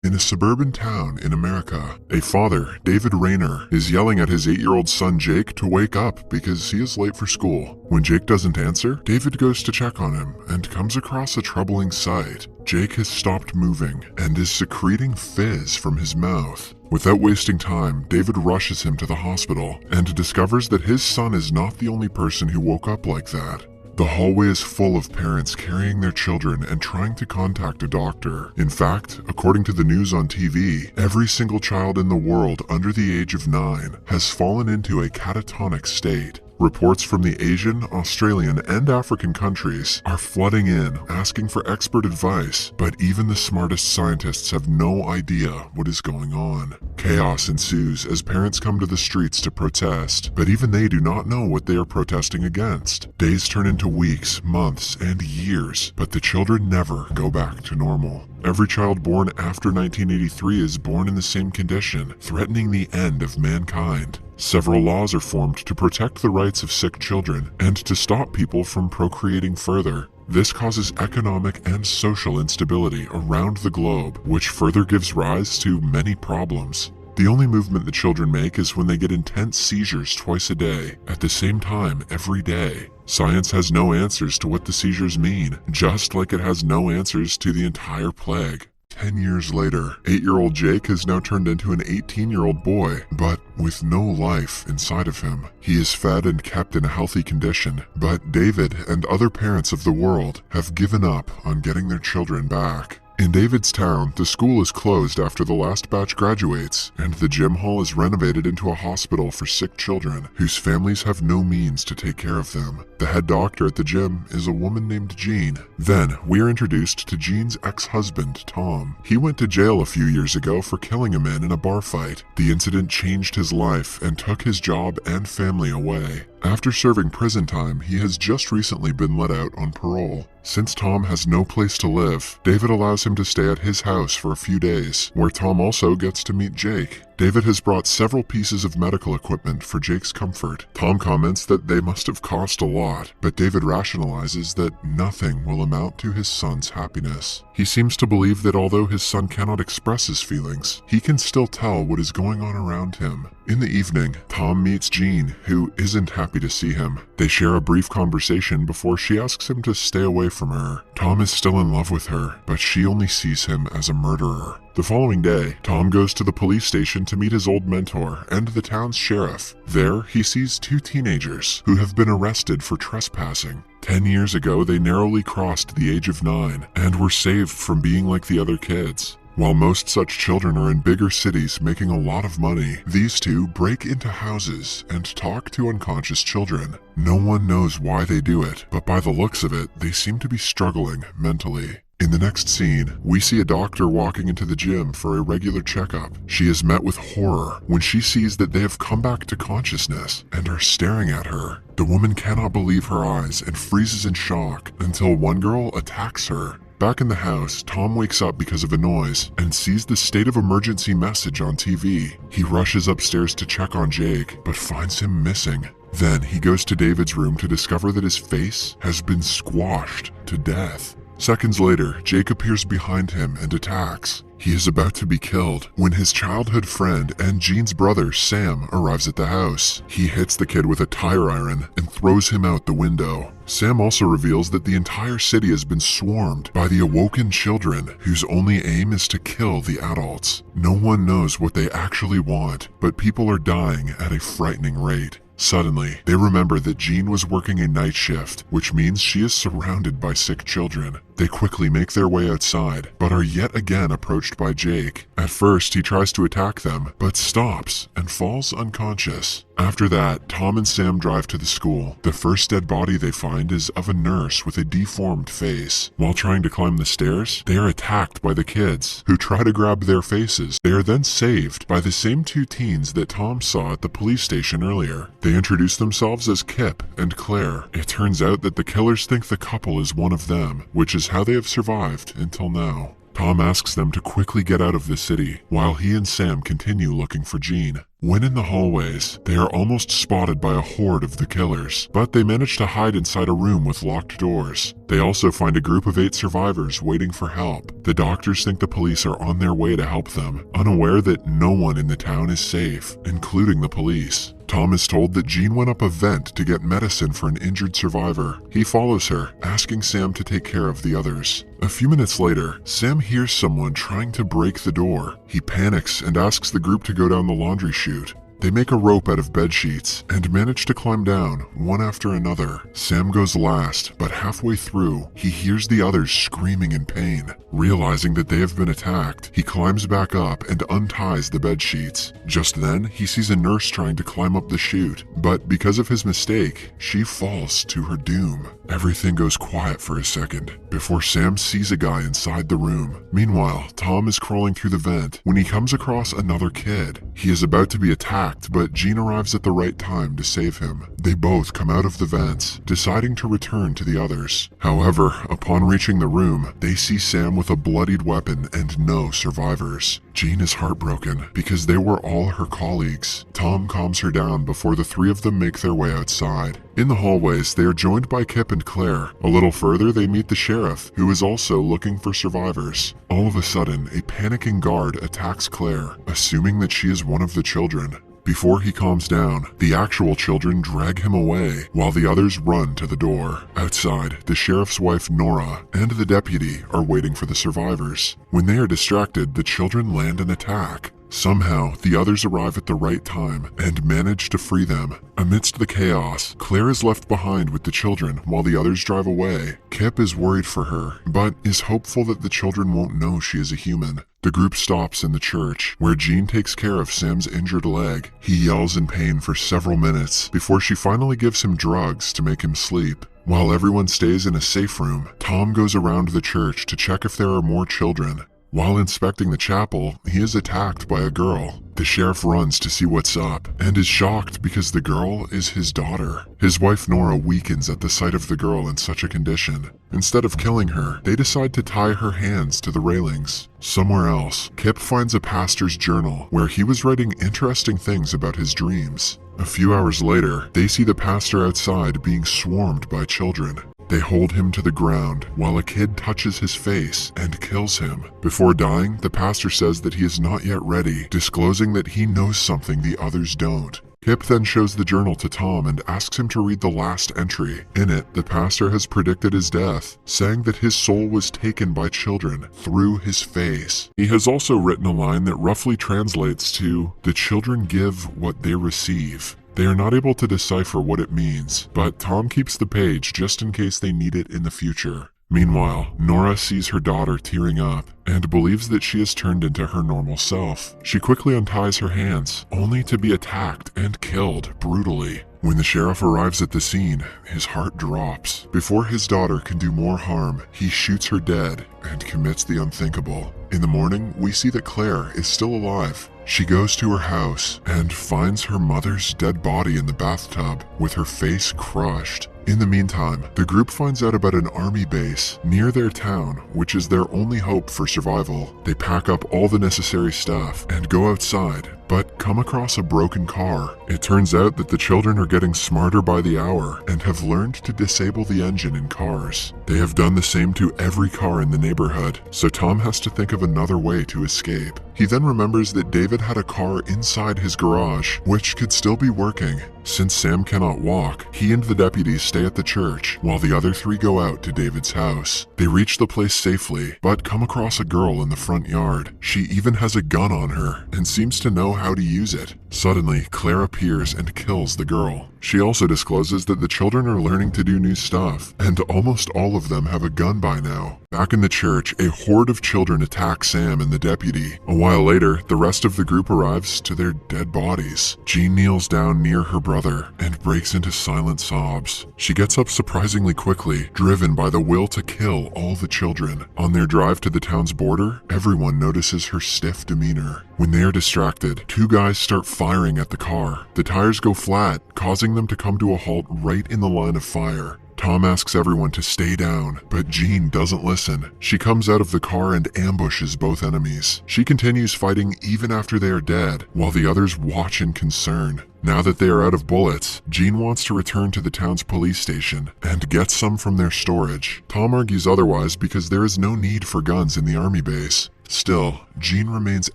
In a suburban town in America, a father, David Rayner, is yelling at his 8-year-old son Jake to wake up because he is late for school. When Jake doesn't answer, David goes to check on him and comes across a troubling sight. Jake has stopped moving and is secreting fizz from his mouth. Without wasting time, David rushes him to the hospital and discovers that his son is not the only person who woke up like that. The hallway is full of parents carrying their children and trying to contact a doctor. In fact, according to the news on TV, every single child in the world under the age of 9 has fallen into a catatonic state. Reports from the Asian, Australian, and African countries are flooding in, asking for expert advice, but even the smartest scientists have no idea what is going on. Chaos ensues as parents come to the streets to protest, but even they do not know what they are protesting against. Days turn into weeks, months, and years, but the children never go back to normal. Every child born after 1983 is born in the same condition, threatening the end of mankind. Several laws are formed to protect the rights of sick children and to stop people from procreating further. This causes economic and social instability around the globe, which further gives rise to many problems. The only movement the children make is when they get intense seizures twice a day, at the same time every day. Science has no answers to what the seizures mean, just like it has no answers to the entire plague. 10 years later, 8-year-old Jake has now turned into an 18-year-old boy, but with no life inside of him. He is fed and kept in a healthy condition, but David and other parents of the world have given up on getting their children back. In David's town, the school is closed after the last batch graduates, and the gym hall is renovated into a hospital for sick children whose families have no means to take care of them. The head doctor at the gym is a woman named Jean. Then, we are introduced to Jean's ex-husband, Tom. He went to jail a few years ago for killing a man in a bar fight. The incident changed his life and took his job and family away. After serving prison time, he has just recently been let out on parole. Since Tom has no place to live, David allows him to stay at his house for a few days, where Tom also gets to meet Jake. David has brought several pieces of medical equipment for Jake's comfort. Tom comments that they must have cost a lot, but David rationalizes that nothing will amount to his son's happiness. He seems to believe that although his son cannot express his feelings, he can still tell what is going on around him. In the evening, Tom meets Jean, who isn't happy to see him. They share a brief conversation before she asks him to stay away from her. Tom is still in love with her, but she only sees him as a murderer. The following day, Tom goes to the police station to meet his old mentor and the town's sheriff. There, he sees 2 teenagers who have been arrested for trespassing. 10 years ago, they narrowly crossed the age of 9 and were saved from being like the other kids. While most such children are in bigger cities making a lot of money, these 2 break into houses and talk to unconscious children. No one knows why they do it, but by the looks of it, they seem to be struggling mentally. In the next scene, we see a doctor walking into the gym for a regular checkup. She is met with horror when she sees that they have come back to consciousness and are staring at her. The woman cannot believe her eyes and freezes in shock until one girl attacks her. Back in the house, Tom wakes up because of a noise and sees the state of emergency message on TV. He rushes upstairs to check on Jake, but finds him missing. Then he goes to David's room to discover that his face has been squashed to death. Seconds later, Jake appears behind him and attacks. He is about to be killed when his childhood friend and Jean's brother, Sam, arrives at the house. He hits the kid with a tire iron and throws him out the window. Sam also reveals that the entire city has been swarmed by the awoken children whose only aim is to kill the adults. No one knows what they actually want, but people are dying at a frightening rate. Suddenly, they remember that Jean was working a night shift, which means she is surrounded by sick children. They quickly make their way outside, but are yet again approached by Jake. At first, he tries to attack them, but stops and falls unconscious. After that, Tom and Sam drive to the school. The first dead body they find is of a nurse with a deformed face. While trying to climb the stairs, they are attacked by the kids, who try to grab their faces. They are then saved by the same 2 teens that Tom saw at the police station earlier. They introduce themselves as Kip and Claire. It turns out that the killers think the couple is one of them, which is how they have survived until now. Tom asks them to quickly get out of the city, while he and Sam continue looking for Jean. When in the hallways, they are almost spotted by a horde of the killers, but they manage to hide inside a room with locked doors. They also find a group of 8 survivors waiting for help. The doctors think the police are on their way to help them, unaware that no one in the town is safe, including the police. Tom is told that Jean went up a vent to get medicine for an injured survivor. He follows her, asking Sam to take care of the others. A few minutes later, Sam hears someone trying to break the door. He panics and asks the group to go down the laundry chute. They make a rope out of bed sheets and manage to climb down, one after another. Sam goes last, but halfway through, he hears the others screaming in pain. Realizing that they have been attacked, he climbs back up and unties the bed sheets. Just then, he sees a nurse trying to climb up the chute, but because of his mistake, she falls to her doom. Everything goes quiet for a second, before Sam sees a guy inside the room. Meanwhile, Tom is crawling through the vent when he comes across another kid. He is about to be attacked, but Jean arrives at the right time to save him. They both come out of the vents, deciding to return to the others. However, upon reaching the room, they see Sam with a bloodied weapon and no survivors. Jean is heartbroken because they were all her colleagues. Tom calms her down before the 3 of them make their way outside. In the hallways, they are joined by Kip and Claire. A little further, they meet the sheriff, who is also looking for survivors. All of a sudden, a panicking guard attacks Claire, assuming that she is one of the children. Before he calms down, the actual children drag him away, while the others run to the door. Outside, the sheriff's wife Nora and the deputy are waiting for the survivors. When they are distracted, the children land an attack. Somehow, the others arrive at the right time and manage to free them. Amidst the chaos, Claire is left behind with the children while the others drive away. Kip is worried for her, but is hopeful that the children won't know she is a human. The group stops in the church, where Jean takes care of Sam's injured leg. He yells in pain for several minutes before she finally gives him drugs to make him sleep. While everyone stays in a safe room, Tom goes around the church to check if there are more children. While inspecting the chapel, he is attacked by a girl. The sheriff runs to see what's up and is shocked because the girl is his daughter. His wife Nora weakens at the sight of the girl in such a condition. Instead of killing her, they decide to tie her hands to the railings. Somewhere else, Kip finds a pastor's journal where he was writing interesting things about his dreams. A few hours later, they see the pastor outside being swarmed by children. They hold him to the ground while a kid touches his face and kills him. Before dying, the pastor says that he is not yet ready, disclosing that he knows something the others don't. Kip then shows the journal to Tom and asks him to read the last entry. In it, the pastor has predicted his death, saying that his soul was taken by children through his face. He has also written a line that roughly translates to, "The children give what they receive." They are not able to decipher what it means, but Tom keeps the page just in case they need it in the future. Meanwhile, Nora sees her daughter tearing up and believes that she has turned into her normal self. She quickly unties her hands, only to be attacked and killed brutally. When the sheriff arrives at the scene, his heart drops. Before his daughter can do more harm, he shoots her dead and commits the unthinkable. In the morning, we see that Claire is still alive. She goes to her house and finds her mother's dead body in the bathtub with her face crushed. In the meantime, the group finds out about an army base near their town, which is their only hope for survival. They pack up all the necessary stuff and go outside, but come across a broken car. It turns out that the children are getting smarter by the hour and have learned to disable the engine in cars. They have done the same to every car in the neighborhood, so Tom has to think of another way to escape. He then remembers that David had a car inside his garage, which could still be working. Since Sam cannot walk, he and the deputies stay at the church, while the other 3 go out to David's house. They reach the place safely, but come across a girl in the front yard. She even has a gun on her, and seems to know how to use it. Suddenly, Claire appears and kills the girl. She also discloses that the children are learning to do new stuff, and almost all of them have a gun by now. Back in the church, a horde of children attack Sam and the deputy. A while later, the rest of the group arrives to their dead bodies. Jean kneels down near her brother and breaks into silent sobs. She gets up surprisingly quickly, driven by the will to kill all the children. On their drive to the town's border, everyone notices her stiff demeanor. When they are distracted, 2 guys start firing at the car. The tires go flat, causing them to come to a halt right in the line of fire. Tom asks everyone to stay down, but Jean doesn't listen. She comes out of the car and ambushes both enemies. She continues fighting even after they are dead, while the others watch in concern. Now that they are out of bullets, Jean wants to return to the town's police station and get some from their storage. Tom argues otherwise because there is no need for guns in the army base. Still, Jean remains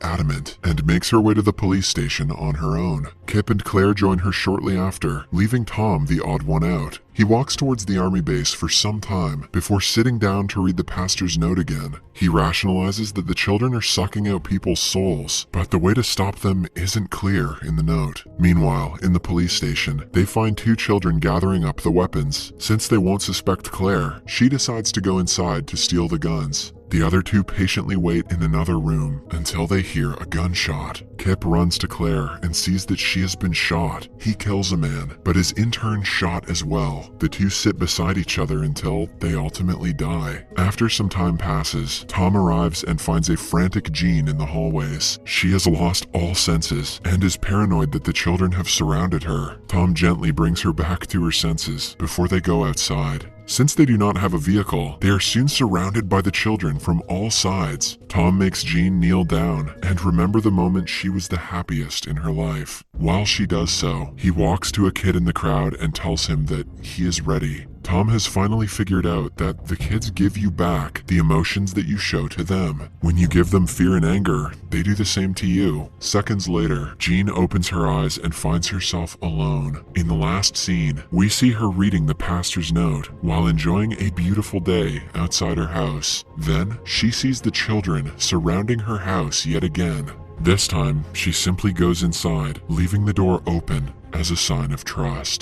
adamant and makes her way to the police station on her own. Kip and Claire join her shortly after, leaving Tom the odd one out. He walks towards the army base for some time before sitting down to read the pastor's note again. He rationalizes that the children are sucking out people's souls, but the way to stop them isn't clear in the note. Meanwhile, in the police station, they find two children gathering up the weapons. Since they won't suspect Claire, she decides to go inside to steal the guns. The other two patiently wait in another room until they hear a gunshot. Kip runs to Claire and sees that she has been shot. He kills a man, but is in turn shot as well. The two sit beside each other until they ultimately die. After some time passes, Tom arrives and finds a frantic Jean in the hallways. She has lost all senses and is paranoid that the children have surrounded her. Tom gently brings her back to her senses before they go outside. Since they do not have a vehicle, they are soon surrounded by the children from all sides. Tom makes Jean kneel down and remember the moment she was the happiest in her life. While she does so, he walks to a kid in the crowd and tells him that he is ready. Tom has finally figured out that the kids give you back the emotions that you show to them. When you give them fear and anger, they do the same to you. Seconds later, Jean opens her eyes and finds herself alone. In the last scene, we see her reading the pastor's note while enjoying a beautiful day outside her house. Then, she sees the children surrounding her house yet again. This time, she simply goes inside, leaving the door open as a sign of trust.